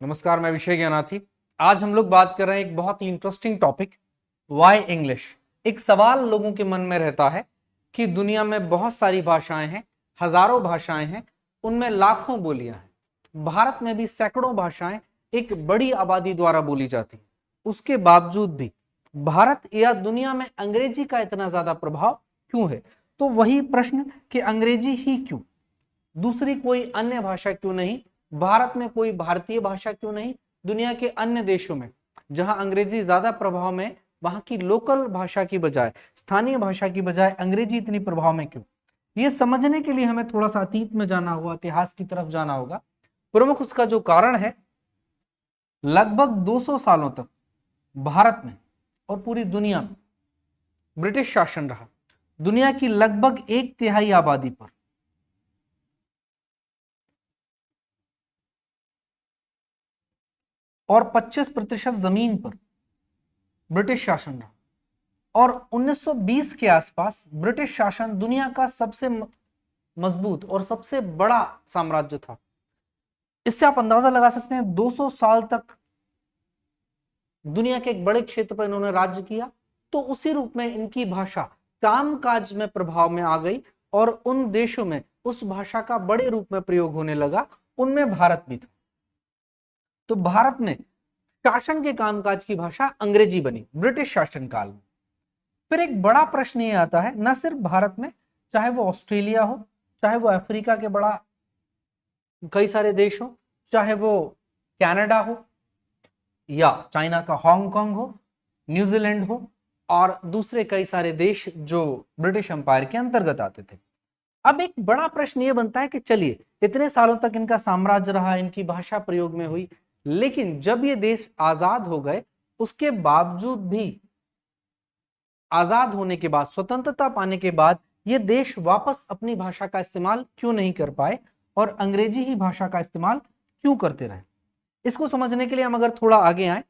नमस्कार, मैं विषय ज्ञानाथी। आज हम लोग बात कर रहे हैं एक बहुत ही इंटरेस्टिंग टॉपिक, वाई इंग्लिश। एक सवाल लोगों के मन में रहता है कि दुनिया में बहुत सारी भाषाएं हैं, हजारों भाषाएं हैं, उनमें लाखों बोलियां हैं। भारत में भी सैकड़ों भाषाएं एक बड़ी आबादी द्वारा बोली जाती हैं। उसके बावजूद भी भारत या दुनिया में अंग्रेजी का इतना ज्यादा प्रभाव क्यों है? तो वही प्रश्न कि अंग्रेजी ही क्यों, दूसरी कोई अन्य भाषा क्यों नहीं, भारत में कोई भारतीय भाषा क्यों नहीं, दुनिया के अन्य देशों में जहां अंग्रेजी ज्यादा प्रभाव में, वहां की लोकल भाषा की बजाय, स्थानीय भाषा की बजाय अंग्रेजी इतनी प्रभाव में क्यों? ये समझने के लिए हमें थोड़ा सा अतीत में जाना होगा, इतिहास की तरफ जाना होगा। प्रमुख उसका जो कारण है, लगभग 200 सालों तक भारत में और पूरी दुनिया में ब्रिटिश शासन रहा। दुनिया की लगभग 1/3 आबादी पर और 25% जमीन पर ब्रिटिश शासन रहा। और 1920 के आसपास ब्रिटिश शासन दुनिया का सबसे मजबूत और सबसे बड़ा साम्राज्य था। इससे आप अंदाजा लगा सकते हैं 200 साल तक दुनिया के एक बड़े क्षेत्र पर इन्होंने राज्य किया। तो उसी रूप में इनकी भाषा कामकाज में प्रभाव में आ गई और उन देशों में उस भाषा का बड़े रूप में प्रयोग होने लगा, उनमें भारत भी था। तो भारत में शासन के कामकाज की भाषा अंग्रेजी बनी ब्रिटिश शासन काल में। फिर एक बड़ा प्रश्न ये आता है, न सिर्फ भारत में, चाहे वो ऑस्ट्रेलिया हो, चाहे वो अफ्रीका के बड़ा कई सारे देश हो, चाहे वो कनाडा हो या चाइना का हांगकांग हो, न्यूजीलैंड हो और दूसरे कई सारे देश जो ब्रिटिश एम्पायर के अंतर्गत आते थे। अब एक बड़ा प्रश्न ये बनता है कि चलिए, इतने सालों तक इनका साम्राज्य रहा, इनकी भाषा प्रयोग में हुई, लेकिन जब ये देश आजाद हो गए, उसके बावजूद भी आजाद होने के बाद, स्वतंत्रता पाने के बाद, ये देश वापस अपनी भाषा का इस्तेमाल क्यों नहीं कर पाए और अंग्रेजी ही भाषा का इस्तेमाल क्यों करते रहे? इसको समझने के लिए हम अगर थोड़ा आगे आए,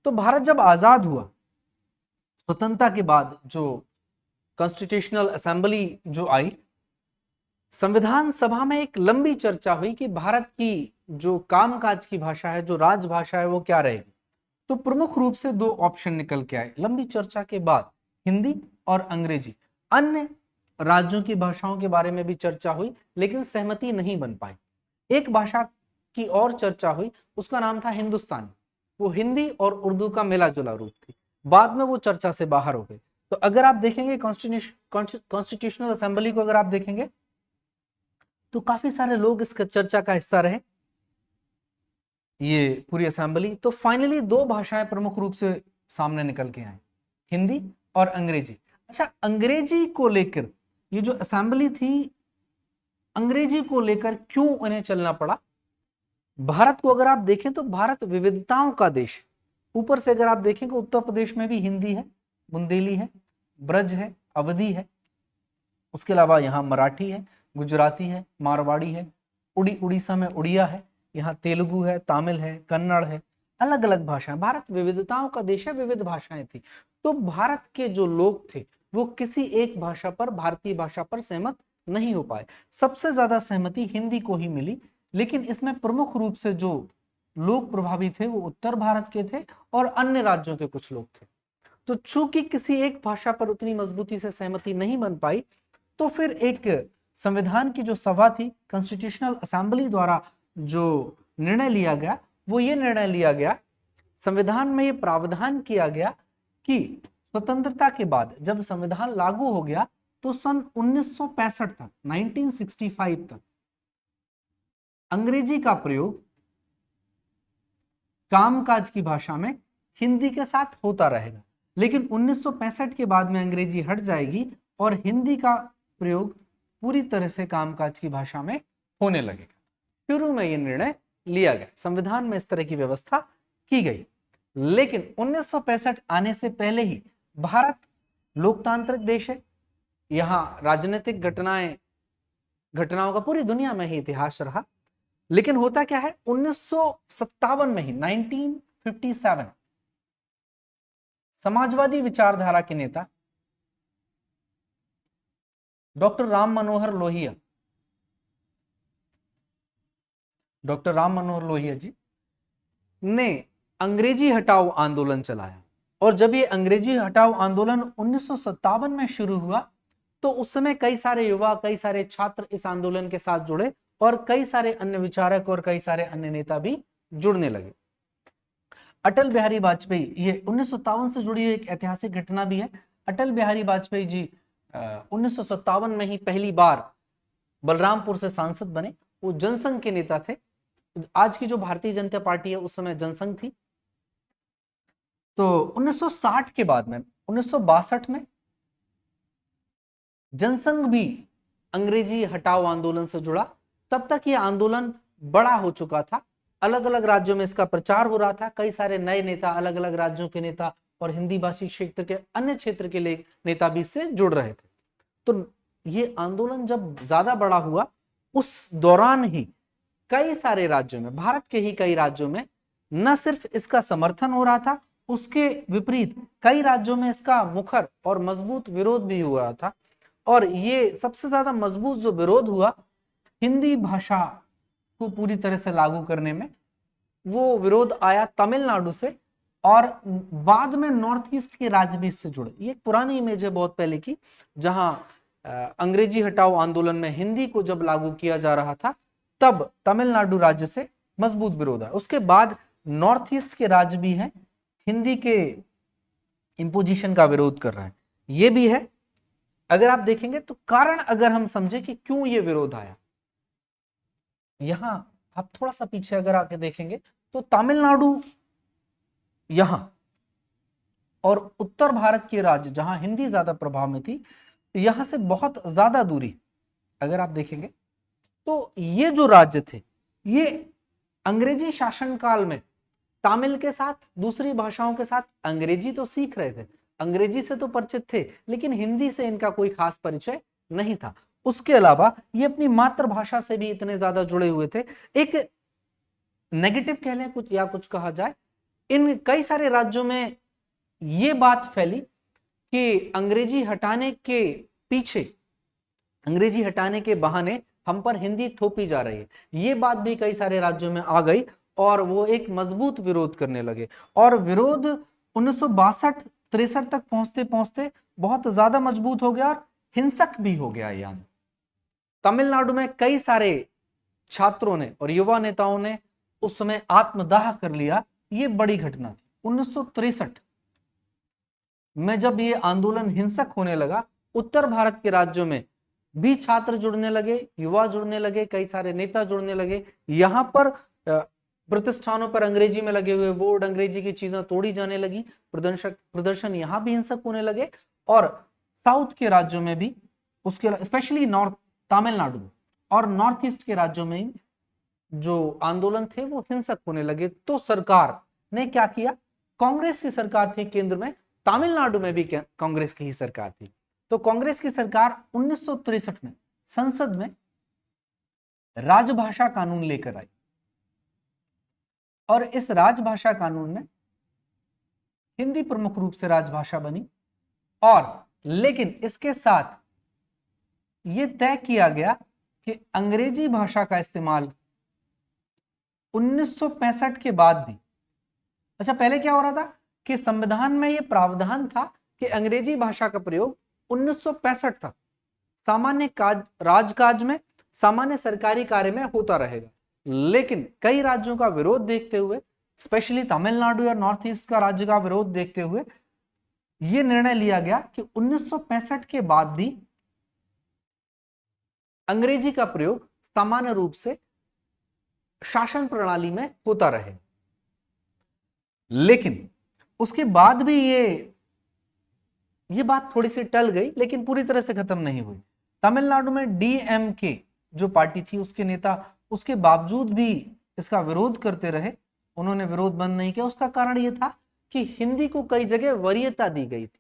तो भारत जब आजाद हुआ, स्वतंत्रता के बाद जो कॉन्स्टिट्यूशनल असेंबली जो आई, संविधान सभा में एक लंबी चर्चा हुई कि भारत की जो कामकाज की भाषा है, जो राजभाषा है, वो क्या रहेगी। तो प्रमुख रूप से 2 ऑप्शन निकल के आए लंबी चर्चा के बाद, हिंदी और अंग्रेजी। अन्य राज्यों की भाषाओं के बारे में भी चर्चा हुई, लेकिन सहमति नहीं बन पाई। एक भाषा की और चर्चा हुई, उसका नाम था हिंदुस्तानी। वो हिंदी और उर्दू का मिला जुला रूप थी। बाद में वो चर्चा से बाहर हो गई। तो अगर आप देखेंगे कॉन्स्टिट्यूशनल असेंबली को, अगर आप देखेंगे तो काफी सारे लोग इस चर्चा का हिस्सा रहे, ये पूरी असेंबली। तो फाइनली 2 भाषाएं प्रमुख रूप से सामने निकल के आई, हिंदी और अंग्रेजी। अच्छा, अंग्रेजी को लेकर ये जो असेंबली थी, अंग्रेजी को लेकर क्यों उन्हें चलना पड़ा? भारत को अगर आप देखें तो भारत विविधताओं का देश। ऊपर से अगर आप देखेंगे, उत्तर प्रदेश में भी हिंदी है, बुंदेली है, ब्रज है, अवधी है। उसके अलावा यहाँ मराठी है, गुजराती है, मारवाड़ी है, उड़ीसा में उड़िया है, यहाँ तेलुगु है, तमिल है, कन्नड़ है, अलग अलग भाषाएं। भारत विविधताओं का देश है, विविध भाषाएं थी। तो भारत के जो लोग थे वो किसी एक भाषा पर, भारतीय भाषा पर सहमत नहीं हो पाए। सबसे ज्यादा सहमति हिंदी को ही मिली, लेकिन इसमें प्रमुख रूप से जो लोग प्रभावित थे वो उत्तर भारत के थे और अन्य राज्यों के कुछ लोग थे। तो चूंकि किसी एक भाषा पर उतनी मजबूती से सहमति नहीं बन पाई, तो फिर एक संविधान की जो सभा थी, कॉन्स्टिट्यूशनल असेंबली द्वारा जो निर्णय लिया गया, वो ये निर्णय लिया गया, संविधान में ये प्रावधान किया गया कि स्वतंत्रता के बाद जब संविधान लागू हो गया, तो सन 1965 तक, 1965 तक अंग्रेजी का प्रयोग कामकाज की भाषा में हिंदी के साथ होता रहेगा। लेकिन 1965 के बाद में अंग्रेजी हट जाएगी और हिंदी का प्रयोग पूरी तरह से कामकाज की भाषा में होने लगेगा। शुरू में यह निर्णय लिया गया, संविधान में इस तरह की व्यवस्था की गई। लेकिन 1965 आने से पहले ही भारत लोकतांत्रिक देश है। यहां राजनीतिक घटनाओं का पूरी दुनिया में ही इतिहास रहा। लेकिन होता क्या है, 1957 में ही, 1957, समाजवादी विचारधारा के नेता डॉक्टर राम मनोहर लोहिया, जी ने अंग्रेजी हटाओ आंदोलन चलाया। और जब ये अंग्रेजी हटाओ आंदोलन 1957 में शुरू हुआ तो उस समय कई सारे युवा, कई सारे छात्र इस आंदोलन के साथ जुड़े और कई सारे अन्य विचारक और कई सारे अन्य नेता भी जुड़ने लगे। अटल बिहारी वाजपेयी, ये 1957 से जुड़ी एक ऐतिहासिक घटना भी है। अटल बिहारी वाजपेयी जी 1957 में ही पहली बार बलरामपुर से सांसद बने। वो जनसंघ के नेता थे। आज की जो भारतीय जनता पार्टी है उस समय जनसंघ थी। तो 1960 के बाद में 1962 में जनसंघ भी अंग्रेजी हटाओ आंदोलन से जुड़ा। तब तक ये आंदोलन बड़ा हो चुका था, अलग अलग राज्यों में इसका प्रचार हो रहा था। कई सारे नए नेता, अलग अलग राज्यों के नेता और हिंदी भाषी क्षेत्र के अन्य क्षेत्र के नेता भी इससे जुड़ रहे थे। तो ये आंदोलन जब ज्यादा बड़ा हुआ उस दौरान ही कई सारे राज्यों में, भारत के ही कई राज्यों में न सिर्फ इसका समर्थन हो रहा था, उसके विपरीत कई राज्यों में इसका मुखर और मजबूत विरोध भी हुआ था। और ये सबसे ज्यादा मजबूत जो विरोध हुआ हिंदी भाषा को पूरी तरह से लागू करने में, वो विरोध आया तमिलनाडु से और बाद में नॉर्थ ईस्ट के राज्य भी इससे जुड़े। ये पुरानी इमेज है बहुत पहले की, जहां अंग्रेजी हटाओ आंदोलन में हिंदी को जब लागू किया जा रहा था तब तमिलनाडु राज्य से मजबूत विरोध है। उसके बाद नॉर्थ ईस्ट के राज्य भी हैं, हिंदी के इंपोजिशन का विरोध कर रहे हैं। ये भी है। अगर आप देखेंगे तो कारण अगर हम समझे कि क्यों ये विरोध आया, यहां आप थोड़ा सा पीछे अगर आके देखेंगे तो तमिलनाडु यहां और उत्तर भारत के राज्य जहां हिंदी ज्यादा प्रभाव में थी, यहां से बहुत ज्यादा दूरी अगर आप देखेंगे तो ये जो राज्य थे ये अंग्रेजी शासन काल में तमिल के साथ, दूसरी भाषाओं के साथ अंग्रेजी तो सीख रहे थे, अंग्रेजी से तो परिचित थे, लेकिन हिंदी से इनका कोई खास परिचय नहीं था। उसके अलावा ये अपनी मातृभाषा से भी इतने ज्यादा जुड़े हुए थे। एक नेगेटिव कह लें कुछ या कुछ कहा जाए, इन कई सारे राज्यों में ये बात फैली कि अंग्रेजी हटाने के पीछे, अंग्रेजी हटाने के बहाने हम पर हिंदी थोपी जा रही है। ये बात भी कई सारे राज्यों में आ गई और वो एक मजबूत विरोध करने लगे। और विरोध 1962-63 तक पहुंचते पहुंचते बहुत ज्यादा मजबूत हो गया और हिंसक भी हो गया। यानी तमिलनाडु में कई सारे छात्रों ने और युवा नेताओं ने उस समय आत्मदाह कर लिया। ये बड़ी घटना थी। 1963 में जब ये आंदोलन हिंसक होने लगा, उत्तर भारत के राज्यों में भी छात्र जुड़ने लगे, युवा जुड़ने लगे, कई सारे नेता जुड़ने लगे। यहां पर प्रतिष्ठानों पर अंग्रेजी में लगे हुए बोर्ड, अंग्रेजी की चीजें तोड़ी जाने लगी, प्रदर्शन यहां भी हिंसक होने लगे। और साउथ के राज्यों में भी, उसके स्पेशली नॉर्थ तमिलनाडु और नॉर्थ ईस्ट के राज्यों में जो आंदोलन थे वो हिंसक होने लगे। तो सरकार ने क्या किया, कांग्रेस की सरकार थी केंद्र में, तमिलनाडु में भी कांग्रेस की ही सरकार थी। तो कांग्रेस की सरकार 1963 में संसद में राजभाषा कानून लेकर आई और इस राजभाषा कानून में हिंदी प्रमुख रूप से राजभाषा बनी। और लेकिन इसके साथ यह तय किया गया कि अंग्रेजी भाषा का इस्तेमाल 1965 के बाद भी, अच्छा पहले क्या हो रहा था कि संविधान में यह प्रावधान था कि अंग्रेजी भाषा का प्रयोग 1965 तक सामान्य राजकाज में, सामान्य सरकारी कार्य में होता रहेगा। लेकिन कई राज्यों का विरोध देखते हुए, स्पेशली तमिलनाडु और नॉर्थ ईस्ट का राज्य का विरोध देखते हुए यह निर्णय लिया गया कि 1965 के बाद भी अंग्रेजी का प्रयोग सामान्य रूप से शासन प्रणाली में होता रहे। लेकिन उसके बाद भी ये बात थोड़ी सी टल गई, लेकिन पूरी तरह से खत्म नहीं हुई। तमिलनाडु में डीएमके जो पार्टी थी, उसके नेता उसके बावजूद भी इसका विरोध करते रहे, उन्होंने विरोध बंद नहीं किया। उसका कारण यह था कि हिंदी को कई जगह वरीयता दी गई थी।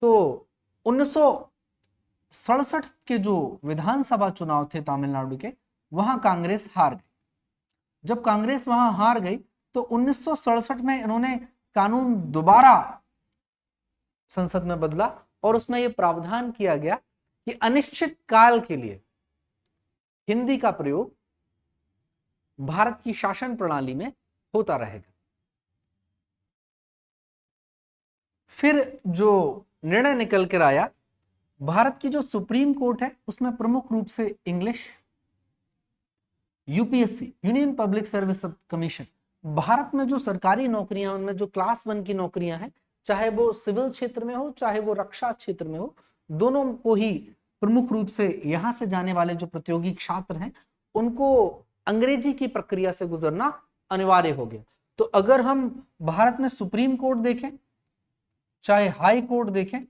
तो 1967 के जो विधानसभा चुनाव थे तमिलनाडु के, वहां कांग्रेस हार गई। जब कांग्रेस वहां हार गई तो 1967 में इन्होंने कानून दोबारा संसद में बदला और उसमें यह प्रावधान किया गया कि अनिश्चित काल के लिए हिंदी का प्रयोग भारत की शासन प्रणाली में होता रहेगा। फिर जो निर्णय निकल कर आया, भारत की जो सुप्रीम कोर्ट है उसमें प्रमुख रूप से English, UPSC union public service commission, Bharat में जो सरकारी नौकरियां उनमें जो क्लास 1 की नौकरियां हैं, चाहे वो सिविल क्षेत्र में हो चाहे वो रक्षा क्षेत्र में हो, दोनों को ही प्रमुख रूप से यहां से जाने वाले जो प्रतियोगी छात्र हैं उनको अंग्रेजी की प्रक्रिया से गुजरना अनिवार्य हो गया। तो अगर हम भारत में सुप्रीम कोर्ट देखें चाहे हाई कोर्ट देखें,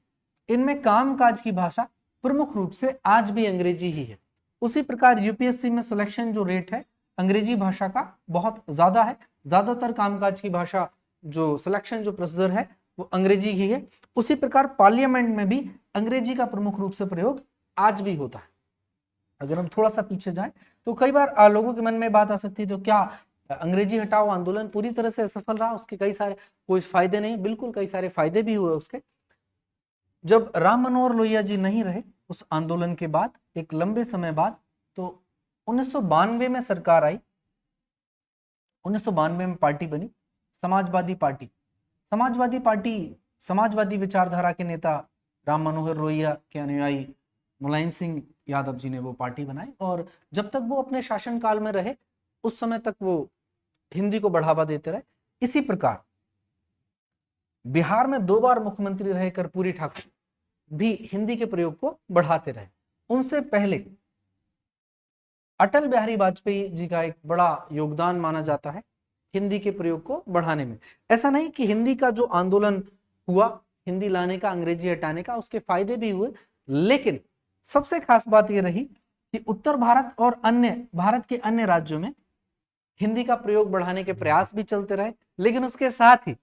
इनमें कामकाज की भाषा प्रमुख रूप से आज भी अंग्रेजी ही है। उसी प्रकार यूपीएससी में सिलेक्शन जो रेट है अंग्रेजी भाषा का बहुत ज्यादा है, ज्यादातर कामकाज की भाषा जो सिलेक्शन जो प्रोसीजर है वो अंग्रेजी ही है। उसी प्रकार पार्लियामेंट में भी अंग्रेजी का प्रमुख रूप से प्रयोग आज भी होता है। अगर हम थोड़ा सा पीछे जाएं तो कई बार लोगों के मन में बात आ सकती है, तो क्या अंग्रेजी हटाओ आंदोलन पूरी तरह से असफल रहा, उसके कई सारे कोई फायदे नहीं? बिल्कुल कई सारे फायदे भी हुए उसके। जब राम मनोहर लोहिया जी नहीं रहे उस आंदोलन के बाद एक लंबे समय बाद, तो 1992 में सरकार आई, 1992 में पार्टी बनी समाजवादी पार्टी। समाजवादी पार्टी समाजवादी विचारधारा के नेता राम मनोहर लोहिया के अनुयायी मुलायम सिंह यादव जी ने वो पार्टी बनाई, और जब तक वो अपने शासनकाल में रहे उस समय तक वो हिंदी को बढ़ावा देते रहे। इसी प्रकार बिहार में 2 बार मुख्यमंत्री रहे कर्पूरी ठाकुर भी हिंदी के प्रयोग को बढ़ाते रहे। उनसे पहले अटल बिहारी वाजपेयी जी का एक बड़ा योगदान माना जाता है हिंदी के प्रयोग को बढ़ाने में। ऐसा नहीं कि हिंदी का जो आंदोलन हुआ हिंदी लाने का, अंग्रेजी हटाने का, उसके फायदे भी हुए, लेकिन सबसे खास बात यह रही कि उत्तर भारत और भारत के अन्य राज्यों में हिंदी का प्रयोग बढ़ाने के प्रयास भी चलते रहे, लेकिन उसके साथ ही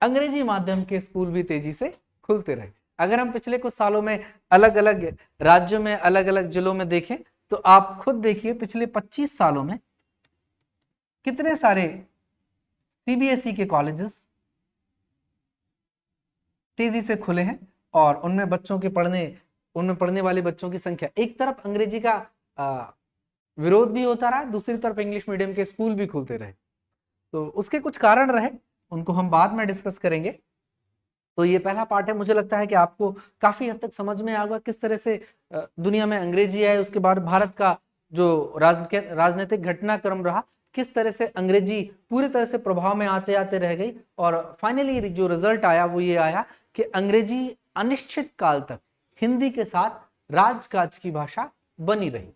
अंग्रेजी माध्यम के स्कूल भी तेजी से खुलते रहे। अगर हम पिछले कुछ सालों में अलग अलग राज्यों में अलग अलग जिलों में देखें तो आप खुद देखिए पिछले 25 सालों में कितने सारे सीबीएसई के कॉलेजेस तेजी से खुले हैं, और उनमें पढ़ने वाले बच्चों की संख्या, एक तरफ अंग्रेजी का विरोध भी होता रहा, दूसरी तरफ इंग्लिश मीडियम के स्कूल भी खुलते रहे। तो उसके कुछ कारण रहे, उनको हम बाद में डिस्कस करेंगे। तो ये पहला पार्ट है। मुझे लगता है कि आपको काफी हद तक समझ में आएगा किस तरह से दुनिया में अंग्रेजी आए, उसके बाद भारत का जो राजनीतिक घटनाक्रम रहा, किस तरह से अंग्रेजी पूरी तरह से प्रभाव में आते आते रह गई, और फाइनली जो रिजल्ट आया वो ये आया कि अंग्रेजी अनिश्चित काल तक हिंदी के साथ राजकाज की भाषा बनी रही।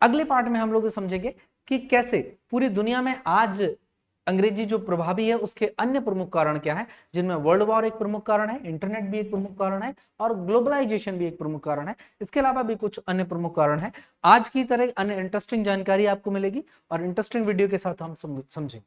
अगले पार्ट में हम लोग समझेंगे कि कैसे पूरी दुनिया में आज अंग्रेजी जो प्रभावी है उसके अन्य प्रमुख कारण क्या है, जिनमें वर्ल्ड वॉर एक प्रमुख कारण है, इंटरनेट भी एक प्रमुख कारण है, और ग्लोबलाइजेशन भी एक प्रमुख कारण है। इसके अलावा भी कुछ अन्य प्रमुख कारण है। आज की तरह अन्य इंटरेस्टिंग जानकारी आपको मिलेगी और इंटरेस्टिंग वीडियो के साथ हम समझेंगे।